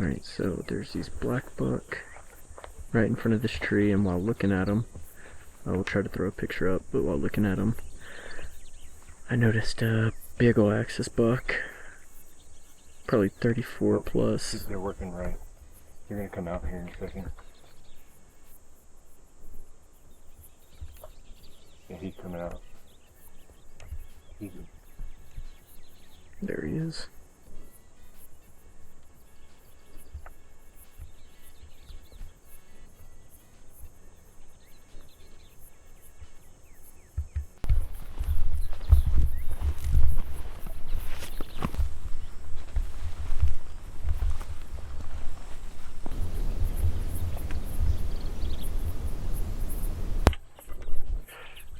Alright, so there's these blackbuck right in front of this tree, and while looking at them, I will try to throw a picture up, but while looking at them, I noticed a big ol' axis buck, probably 34 plus. They're working right. They're gonna come out here in a second. Yeah, he's coming out. There he is.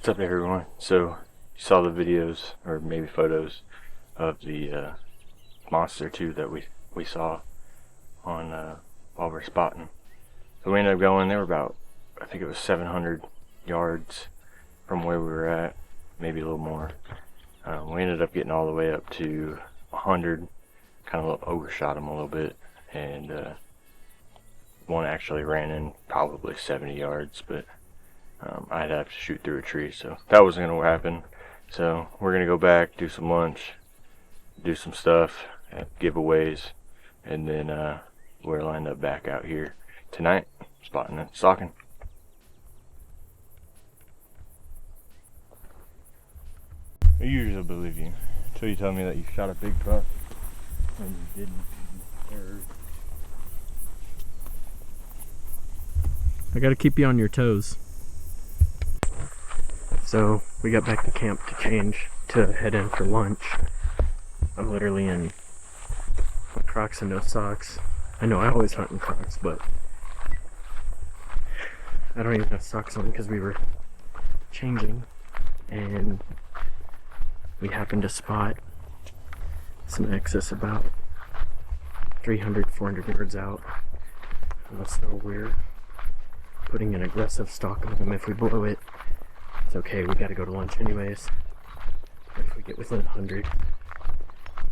What's up, everyone? So you saw the videos, or maybe photos, of the monster too that we saw on while we're spotting. So we ended up going. They were about, I think it was 700 yards from where we were at, maybe a little more. We ended up getting all the way up to 100, kind of overshot them a little bit, and one actually ran in probably 70 yards, but I'd have to shoot through a tree, so that wasn't going to happen. So we're going to go back, do some lunch, do some stuff, giveaways, and then we're lined up back out here tonight, spotting and stalking. I usually believe you until you tell me that you shot a big buck and you didn't. I gotta keep you on your toes. So we got back to camp to change to head in for lunch. I'm literally in my Crocs and no socks. I know I always hunt in Crocs, but I don't even have socks on because we were changing, and we happened to spot some excess about 300-400 yards out. So we're putting an aggressive stalk on them. If we blow it, it's okay, we gotta go to lunch anyways. If we get within 100,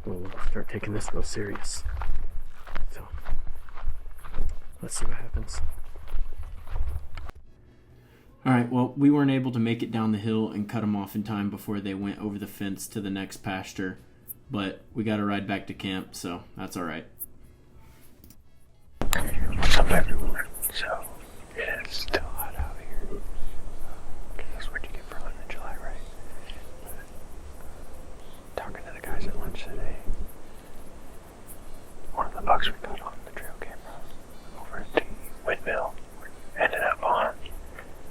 we'll start taking this real serious. So, let's see what happens. Alright, well, we weren't able to make it down the hill and cut them off in time before they went over the fence to the next pasture, but we got to ride back to camp, so that's alright. What's up, everyone? So, it is still hot out here. That's what you get for hunting in July, right? But talking to the guys at lunch today, one of the bucks we got on the trail camera over at the windmill ended up on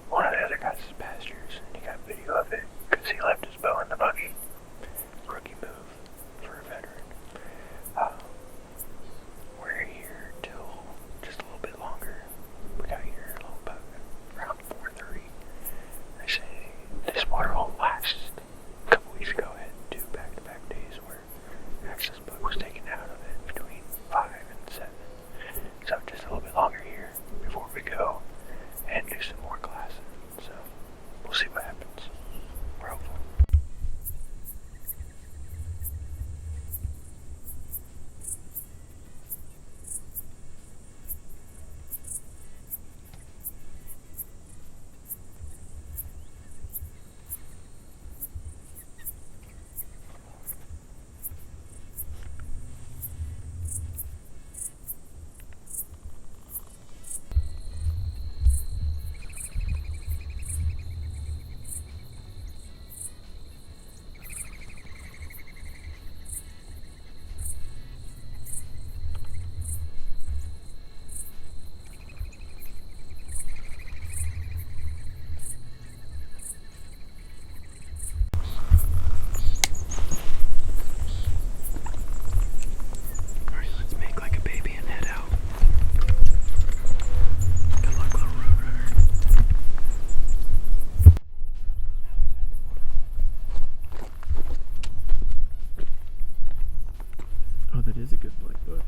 one of the other guys' pastures, and he got video of it because he left his bow in the buggy. Rookie move for a veteran. We're here till just a little bit longer. We got here a little about around 4:30. They say this water hole last. A couple weeks ago, I had 2 back-to-back days where access buck was taken out of it between 5 and 7. So just a little bit longer here before we go and do some more classes. So we'll see what happens. We're hopeful. That is a good blackbuck.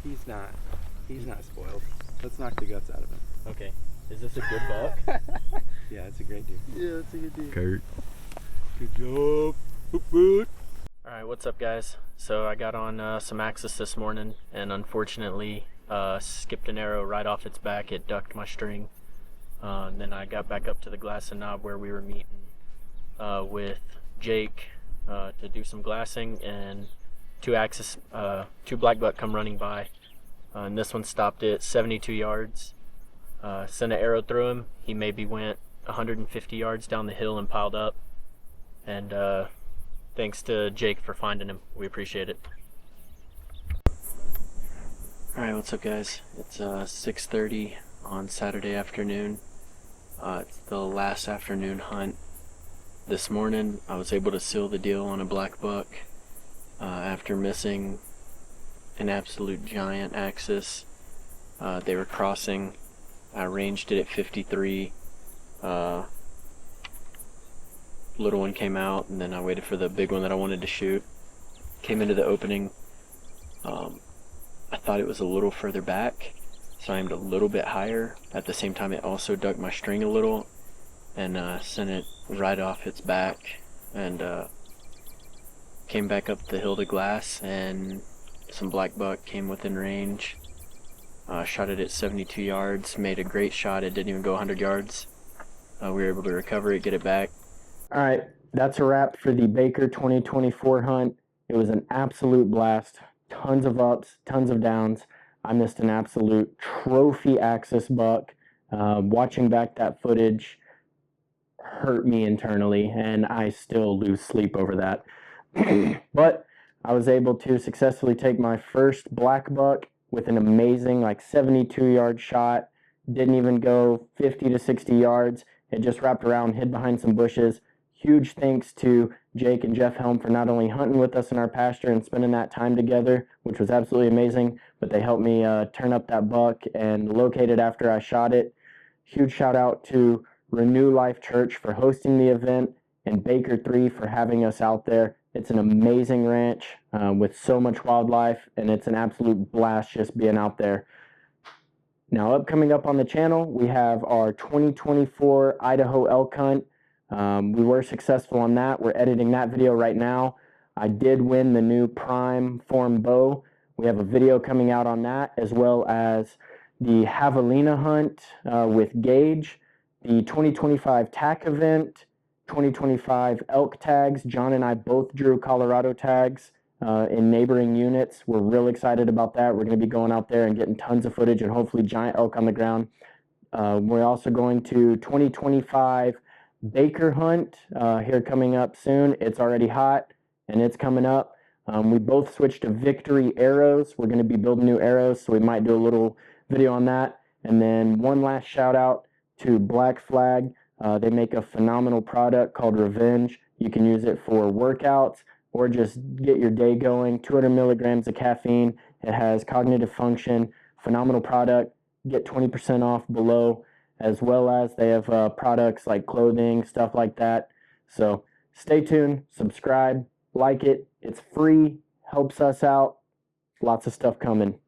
He's not spoiled. Let's knock the guts out of him. Okay. Is this a good buck? Yeah, it's a great dude. Yeah, it's a good deal. Kurt. Good job. Boop, boop. Alright, what's up guys? So I got on some axis this morning and unfortunately skipped an arrow right off its back. It ducked my string. And then I got back up to the glass and knob where we were meeting with Jake to do some glassing, and two blackbuck come running by. And this one stopped at 72 yards. Sent an arrow through him. He maybe went 150 yards down the hill and piled up. And thanks to Jake for finding him. We appreciate it. Alright, what's up guys? It's 6:30 on Saturday afternoon. It's the last afternoon hunt. This morning I was able to seal the deal on a blackbuck after missing an absolute giant axis. They were crossing. I ranged it at 53. Little one came out, and then I waited for the big one that I wanted to shoot. Came into the opening. I thought it was a little further back, so I aimed a little bit higher. At the same time, it also ducked my string a little and sent it right off its back, and came back up the hill to glass, and some blackbuck came within range. Shot it at 72 yards, made a great shot. It didn't even go 100 yards. We were able to recover it, get it back. All right, that's a wrap for the Baker 2024 hunt. It was an absolute blast. Tons of ups, tons of downs. I missed an absolute trophy axis buck. Watching back that footage hurt me internally, and I still lose sleep over that. But I was able to successfully take my first black buck with an amazing 72-yard shot. Didn't even go 50 to 60 yards. It just wrapped around, hid behind some bushes. Huge thanks to Jake and Jeff Helm for not only hunting with us in our pasture and spending that time together, which was absolutely amazing, but they helped me turn up that buck and locate it after I shot it. Huge shout out to Renew Life Church for hosting the event, and Baker 3 for having us out there. It's an amazing ranch with so much wildlife, and it's an absolute blast just being out there. Now, coming up on the channel, we have our 2024 Idaho elk hunt. We were successful on that. We're editing that video right now. I did win the new Prime Form bow. We have a video coming out on that, as well as the Javelina hunt with Gage, the 2025 TAC event, 2025 elk tags. John and I both drew Colorado tags in neighboring units. We're real excited about that. We're going to be going out there and getting tons of footage and hopefully giant elk on the ground. We're also going to 2025 Baker hunt here coming up soon. It's already hot and it's coming up. We both switched to Victory arrows. We're going to be building new arrows, so we might do a little video on that. And then one last shout out to Black Flag. They make a phenomenal product called Revenge. You can use it for workouts or just get your day going. 200 milligrams of caffeine. It has cognitive function. Phenomenal product. Get 20% off below, as well as they have products like clothing, stuff like that. So stay tuned, subscribe, like it. It's free, helps us out. Lots of stuff coming.